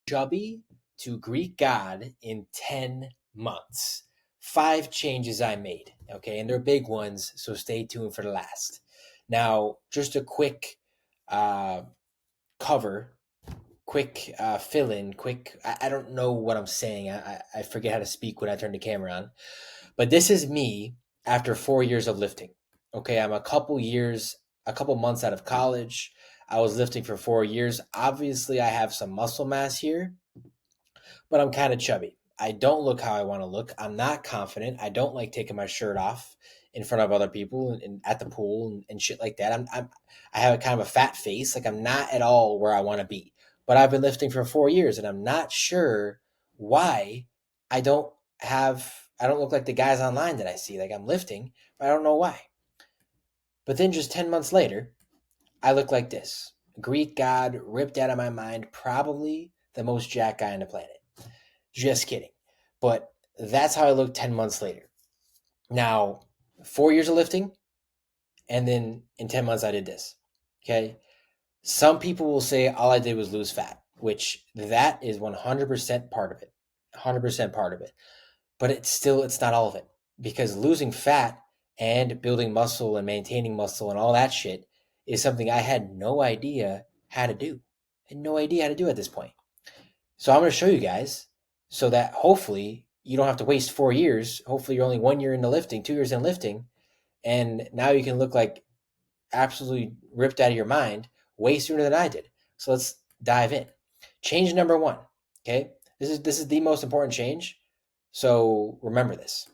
Chubby to Greek God in 10 months. 5 changes I made, okay? And they're big ones, so stay tuned for the last. Now, just a quick uh, cover, quick fill in, I don't know what I'm saying. I forget how to speak when I turn the camera on. But this is me after 4 years of lifting. Okay, I'm a couple months out of college. I was lifting for 4 years. Obviously, I have some muscle mass here, but I'm kind of chubby. I don't look how I want to look. I'm not confident. I don't like taking my shirt off in front of other people and at the pool and shit like that. I have a kind of a fat face. Like I'm not at all where I want to be. But I've been lifting for 4 years and I'm not sure why I don't I don't look like the guys online that I see. Like I'm lifting, but I don't know why. But then just 10 months later, I look like this. Greek god ripped out of my mind, probably the most jacked guy on the planet. Just kidding. But that's how I look 10 months later. Now, 4 years of lifting, and then in 10 months, I did this. Okay. Some people will say all I did was lose fat, which that is 100% part of it. 100% part of it. But it's not all of it. Because losing fat and building muscle and maintaining muscle and all that shit is something I had no idea how to do. I had no idea how to do at this point. So I'm going to show you guys so that hopefully you don't have to waste 4 years. Hopefully you're only 1 year into lifting, 2 years in lifting, and now you can look like absolutely ripped out of your mind way sooner than I did. So let's dive in. Change number one. Okay, this is the most important change. So remember this.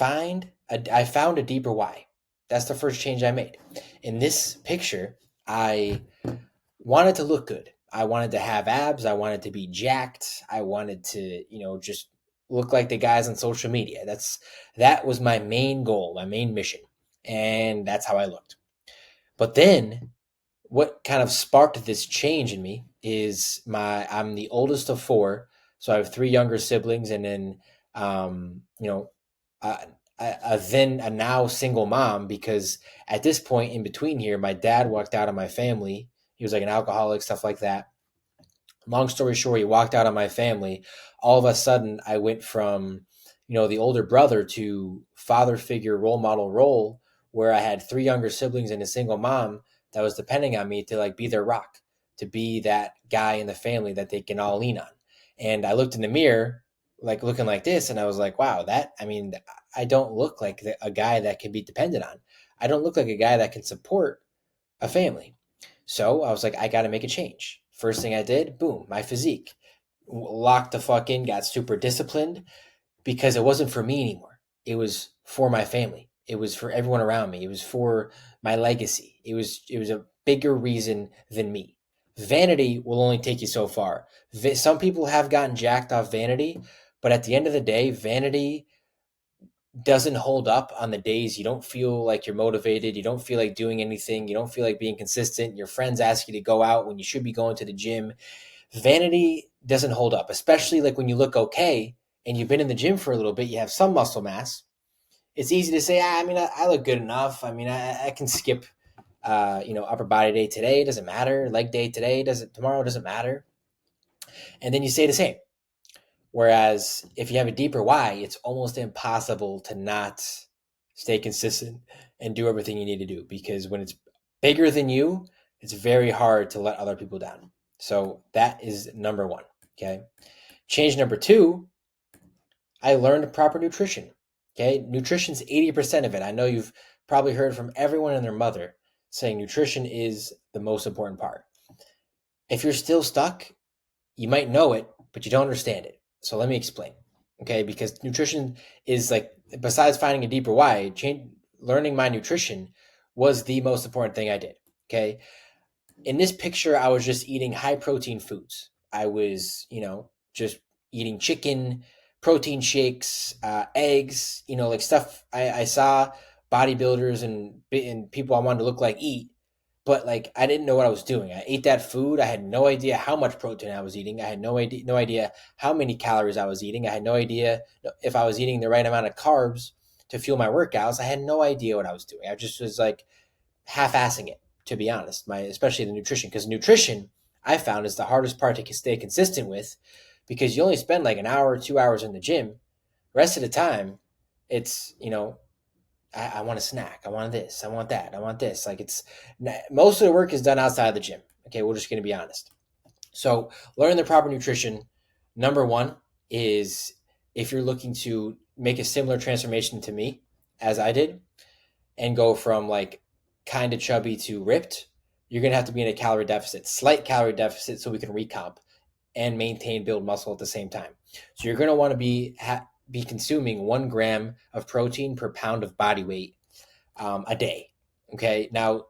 I found a deeper why. That's the first change I made. In this picture, I wanted to look good. I wanted to have abs. I wanted to be jacked. I wanted to, just look like the guys on social media. That was my main goal, my main mission. And that's how I looked. But then what kind of sparked this change in me is I'm the oldest of four. So I have three younger siblings and then, um, you know, uh, then a now single mom because at this point in between here, my dad walked out of my family. He was like an alcoholic, stuff like that. Long story short, he walked out of my family. All of a sudden, I went from, the older brother to father figure role model role where I had three younger siblings and a single mom that was depending on me to like be their rock, to be that guy in the family that they can all lean on. And I looked in the mirror, like looking like this, and I was like, wow, I don't look like a guy that can be depended on. I don't look like a guy that can support a family. So I was like, I got to make a change. First thing I did, boom, my physique. Locked the fuck in, got super disciplined because it wasn't for me anymore. It was for my family. It was for everyone around me. It was for my legacy. It was a bigger reason than me. Vanity will only take you so far. Some people have gotten jacked off vanity, but at the end of the day, vanity doesn't hold up on the days you don't feel like you're motivated, you don't feel like doing anything, you don't feel like being consistent, your friends ask you to go out when you should be going to the gym. Vanity doesn't hold up, especially like when you look okay and you've been in the gym for a little bit, you have some muscle mass. It's easy to say, I look good enough. I can skip, upper body day today. It doesn't matter. Leg day today tomorrow doesn't matter. And then you say the same. Whereas if you have a deeper why, it's almost impossible to not stay consistent and do everything you need to do because when it's bigger than you, it's very hard to let other people down. So that is number one. Okay. Change number two, I learned proper nutrition. Okay. Nutrition's 80% of it. I know you've probably heard from everyone and their mother saying nutrition is the most important part. If you're still stuck, you might know it, but you don't understand it. So let me explain. Okay, because nutrition is like besides finding a deeper why, learning my nutrition was the most important thing I did. Okay, in this picture, I was just eating high protein foods. I was, just eating chicken, protein shakes, eggs, like stuff I saw bodybuilders and people I wanted to look like eat, but like I didn't know what I was doing. I ate that food. I had no idea how much protein I was eating. I had no idea how many calories I was eating. I had no idea if I was eating the right amount of carbs to fuel my workouts. I had no idea what I was doing. I just was like half-assing it, to be honest. Especially the nutrition, because nutrition, I found is the hardest part to stay consistent with, because you only spend like an hour or 2 hours in the gym. The rest of the time, it's, I want a snack. I want this. I want that. I want this. Like, it's most of the work is done outside of the gym. Okay, we're just going to be honest. So learn the proper nutrition. Number one is, if you're looking to make a similar transformation to me as I did and go from like kind of chubby to ripped, you're going to have to be in a calorie deficit, slight calorie deficit, so we can recomp and maintain, build muscle at the same time. So you're going to want to be consuming 1 gram of protein per pound of body weight a day. Okay. Now,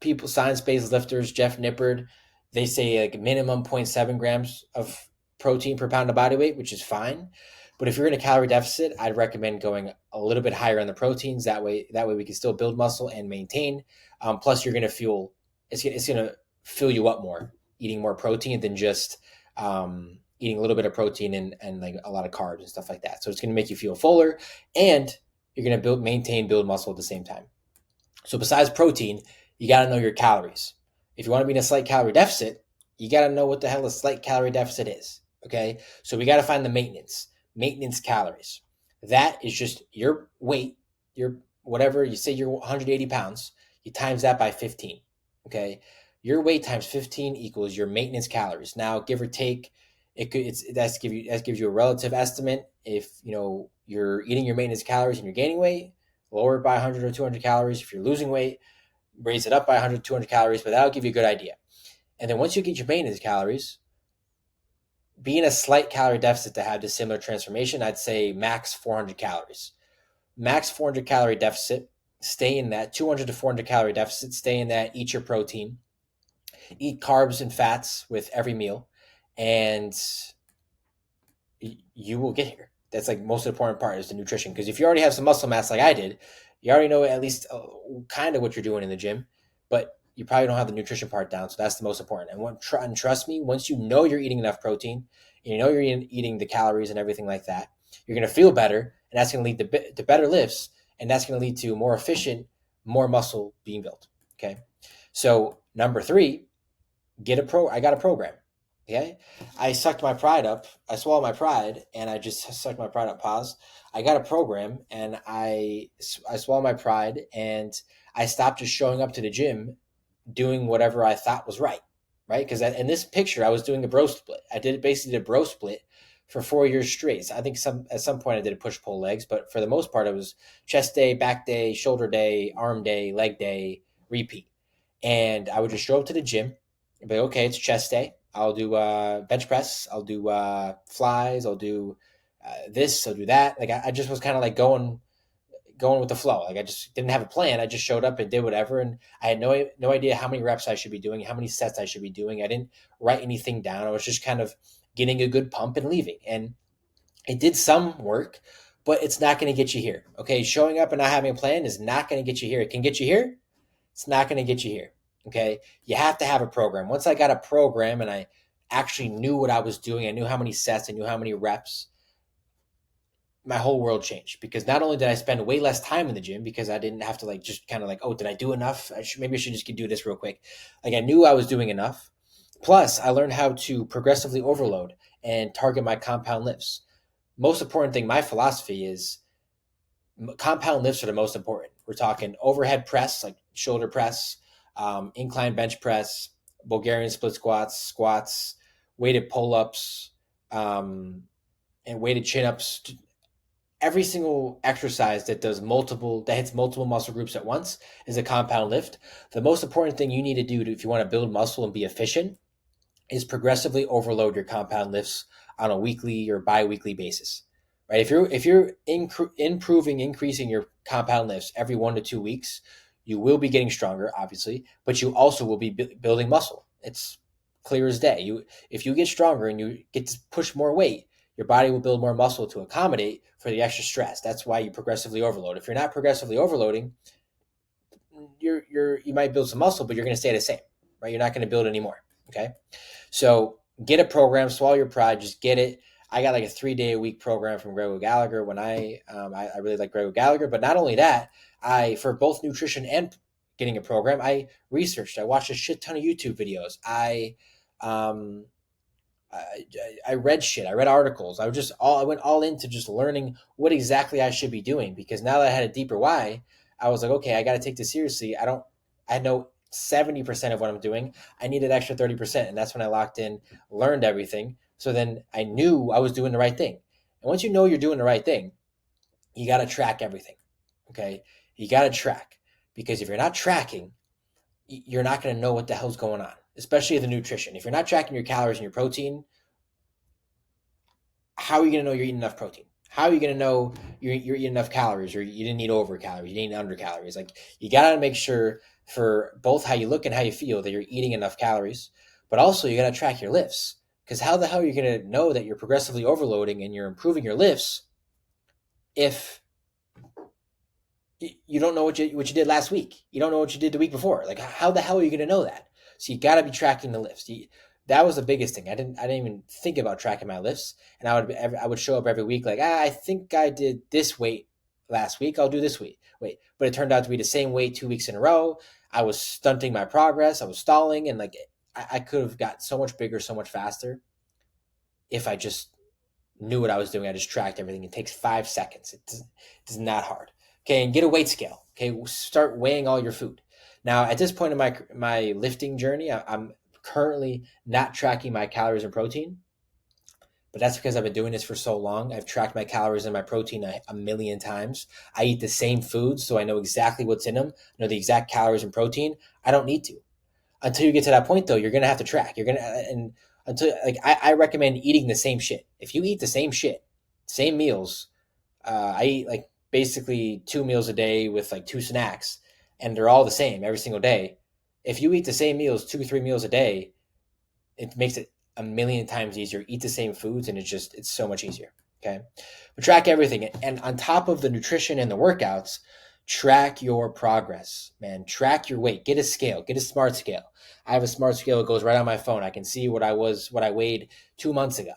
people, science-based lifters, Jeff Nippard, they say like minimum 0.7 grams of protein per pound of body weight, which is fine. But if you're in a calorie deficit, I'd recommend going a little bit higher on the proteins. That way we can still build muscle and maintain. Plus, you're going to feel it's going to fill you up more eating more protein than just eating a little bit of protein and like a lot of carbs and stuff like that. So it's going to make you feel fuller, and you're going to build muscle at the same time. So besides protein, you got to know your calories. If you want to be in a slight calorie deficit, you got to know what the hell a slight calorie deficit is. Okay. So we got to find the maintenance calories. That is just your weight, your whatever, you say you're 180 pounds, you times that by 15. Okay. Your weight times 15 equals your maintenance calories. Now, give or take, that gives you a relative estimate. If you're eating your maintenance calories and you're gaining weight, lower it by 100 or 200 calories. If you're losing weight, raise it up by 100, 200 calories, but that'll give you a good idea. And then once you get your maintenance calories, be in a slight calorie deficit to have this similar transformation. I'd say max 400 calories. Max 400 calorie deficit, stay in that. 200 to 400 calorie deficit, stay in that. Eat your protein. Eat carbs and fats with every meal, and you will get here. That's like most important part is the nutrition. Because if you already have some muscle mass like I did, you already know at least kind of what you're doing in the gym, but you probably don't have the nutrition part down. So that's the most important. And trust me, once you know you're eating enough protein, and you know you're eating the calories and everything like that, you're going to feel better, and that's going to lead to better lifts, and that's going to lead to more efficient, more muscle being built. Okay. So number 3, I got a program. Okay. I sucked my pride up. I swallowed my pride and I just sucked my pride up. Pause. I got a program and I swallowed my pride and I stopped just showing up to the gym doing whatever I thought was right. Right. Because in this picture, I was doing a bro split. I basically did a bro split for 4 years straight. So I think at some point I did a push pull legs, but for the most part, it was chest day, back day, shoulder day, arm day, leg day, repeat. And I would just show up to the gym and be like, okay, it's chest day. I'll do bench press. I'll do flies. I'll do this. I'll do that. Like I just was kind of like going with the flow. Like I just didn't have a plan. I just showed up and did whatever, and I had no idea how many reps I should be doing, how many sets I should be doing. I didn't write anything down. I was just kind of getting a good pump and leaving, and it did some work, but it's not going to get you here. Okay, showing up and not having a plan is not going to get you here. It can get you here. It's not going to get you here. Okay. You have to have a program. Once I got a program and I actually knew what I was doing, I knew how many sets, I knew how many reps, my whole world changed, because not only did I spend way less time in the gym because I didn't have to like, just kind of like, oh, did I do enough? Maybe I should just do this real quick. Like I knew I was doing enough. Plus I learned how to progressively overload and target my compound lifts. Most important thing, my philosophy is compound lifts are the most important. We're talking overhead press, like shoulder press, incline bench press, Bulgarian split squats, weighted pull-ups, and weighted chin-ups. Every single exercise that hits multiple muscle groups at once is a compound lift. The most important thing you need to do if you want to build muscle and be efficient is progressively overload your compound lifts on a weekly or bi-weekly basis. Right? If you're increasing your compound lifts every 1 to 2 weeks, you will be getting stronger, obviously, but you also will be building muscle. It's clear as day. If you get stronger and you get to push more weight, your body will build more muscle to accommodate for the extra stress. That's why you progressively overload. If you're not progressively overloading, you might build some muscle, but you're going to stay the same, right? You're not going to build any more. Okay. So get a program, swallow your pride, just get it. I got like a 3-day-a-week program from Greg Gallagher when I really like Greg Gallagher. But not only that, for both nutrition and getting a program, I researched. I watched a shit ton of YouTube videos. Um, I, I read shit. I read articles. I went all into just learning what exactly I should be doing, because now that I had a deeper why, I was like, okay, I got to take this seriously. I know 70% of what I'm doing. I need an extra 30%. And that's when I locked in, learned everything. So then I knew I was doing the right thing. And once you know you're doing the right thing, you got to track everything. Okay. You got to track, because if you're not tracking, you're not going to know what the hell's going on, especially the nutrition. If you're not tracking your calories and your protein, how are you going to know you're eating enough protein? How are you going to know you're eating enough calories, or you didn't eat over calories, you didn't eat under calories? Like, you got to make sure, for both how you look and how you feel, that you're eating enough calories, but also you got to track your lifts, because how the hell are you going to know that you're progressively overloading and you're improving your lifts if you don't know what you did last week? You don't know what you did the week before. Like, how the hell are you going to know that? So you got to be tracking the lifts. That was the biggest thing. I didn't even think about tracking my lifts, and I would show up every week like, I think I did this weight last week. I'll do this week. Wait, but it turned out to be the same weight 2 weeks in a row. I was stunting my progress. I was stalling, and like, I could have got so much bigger, so much faster if I just knew what I was doing. I just tracked everything. It takes 5 seconds. It's not hard. Okay, and get a weight scale. Okay, start weighing all your food. Now, at this point in my lifting journey, I'm currently not tracking my calories and protein, but that's because I've been doing this for so long. I've tracked my calories and my protein a million times. I eat the same foods, so I know exactly what's in them. I know the exact calories and protein. I don't need to. Until you get to that point, though, you're gonna have to track. You're gonna and until like I recommend eating the same shit. If you eat the same shit, same meals, I eat like basically 2 meals a day with like two snacks, and they're all the same every single day. If you eat the same meals, 2 3 meals a day, it makes it a million times easier. Eat the same foods, and it's so much easier. Okay, but track everything, and on top of the nutrition and the workouts, track your progress, man. Track your weight. Get a scale. Get a smart scale. I have a smart scale that goes right on my phone. I can see what I weighed 2 months ago.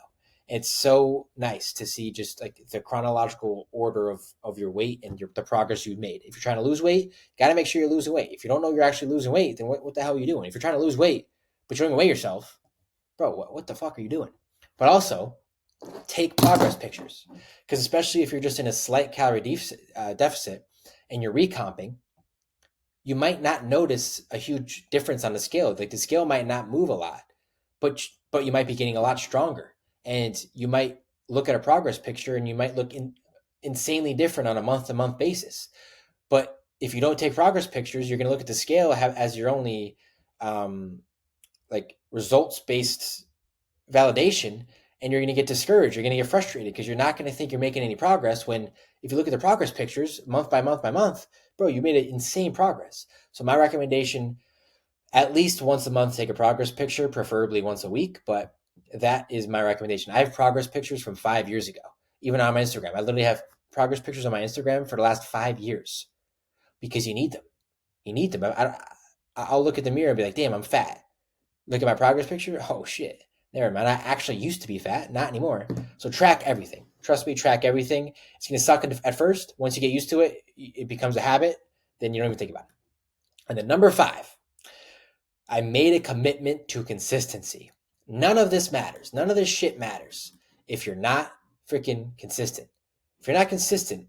It's so nice to see just like the chronological order of your weight and the progress you've made. If you're trying to lose weight, got to make sure you're losing weight. If you don't know you're actually losing weight, then what the hell are you doing? If you're trying to lose weight, but you don't even weigh yourself, bro, what the fuck are you doing? But also, take progress pictures, because especially if you're just in a slight calorie deficit and you're recomping, you might not notice a huge difference on the scale. Like, the scale might not move a lot, but you might be getting a lot stronger, and you might look at a progress picture and you might look insanely different on a month to month basis. But if you don't take progress pictures, you're going to look at the scale as your only like results based validation, and you're going to get discouraged. You're going to get frustrated because you're not going to think you're making any progress, when if you look at the progress pictures month by month by month, bro, you made an insane progress. So my recommendation, at least once a month, take a progress picture, preferably once a week, but that is my recommendation. I have progress pictures from 5 years ago, even on my Instagram. I literally have progress pictures on my Instagram for the last 5 years, because you need them. You need them. I'll look at the mirror and be like, damn, I'm fat. Look at my progress picture. Oh shit. Never mind. I actually used to be fat, not anymore. So track everything. Trust me, track everything. It's going to suck at first. Once you get used to it, it becomes a habit. Then you don't even think about it. And then number 5, I made a commitment to consistency. None of this matters. None of this shit matters if you're not freaking consistent. If you're not consistent,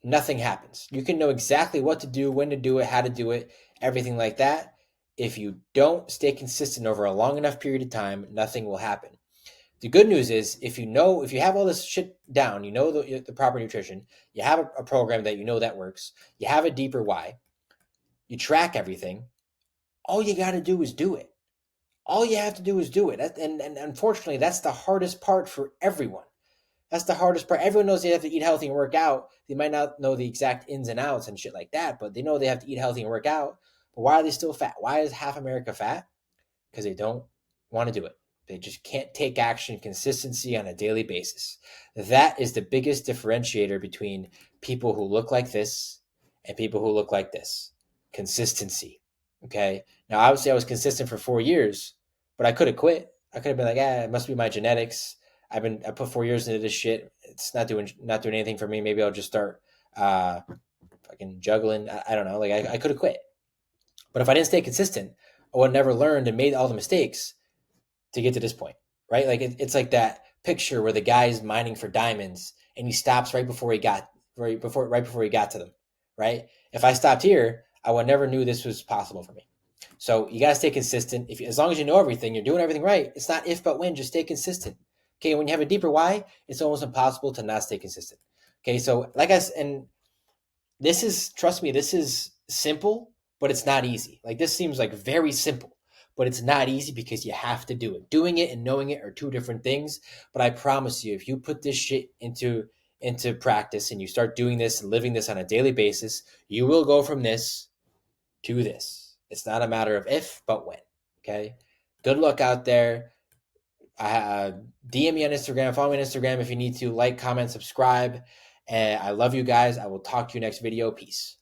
nothing happens. You can know exactly what to do, when to do it, how to do it, everything like that. If you don't stay consistent over a long enough period of time, nothing will happen. The good news is, if you have all this shit down, you know the proper nutrition, you have a program that you know that works, you have a deeper why, you track everything, all you got to do is do it. All you have to do is do it. And unfortunately, that's the hardest part for everyone. That's the hardest part. Everyone knows they have to eat healthy and work out. They might not know the exact ins and outs and shit like that, but they know they have to eat healthy and work out. But why are they still fat? Why is half America fat? Because they don't want to do it. They just can't take action, consistency on a daily basis. That is the biggest differentiator between people who look like this and people who look like this. Consistency. Okay. Now, obviously, I was consistent for 4 years, but I could have quit. I could have been like, it must be my genetics. I put 4 years into this shit. It's not doing anything for me. Maybe I'll just start fucking juggling. I don't know. Like, I could have quit. But if I didn't stay consistent, I would have never learned and made all the mistakes to get to this point, right? Like it's like that picture where the guy's mining for diamonds and he stops right before he got to them, right? If I stopped here, I would never knew this was possible for me. So you gotta stay consistent. If as long as you know everything, you're doing everything right. It's not if but when. Just stay consistent. Okay. When you have a deeper why, it's almost impossible to not stay consistent. Okay. So and this is, trust me, this is simple, but it's not easy. Like this seems like very simple, but it's not easy because you have to do it. Doing it and knowing it are two different things. But I promise you, if you put this shit into practice and you start doing this and living this on a daily basis, you will go from this to this. It's not a matter of if, but when. Okay. Good luck out there. DM me on Instagram, follow me on Instagram if you need to. Like, comment, subscribe. And I love you guys. I will talk to you next video. Peace.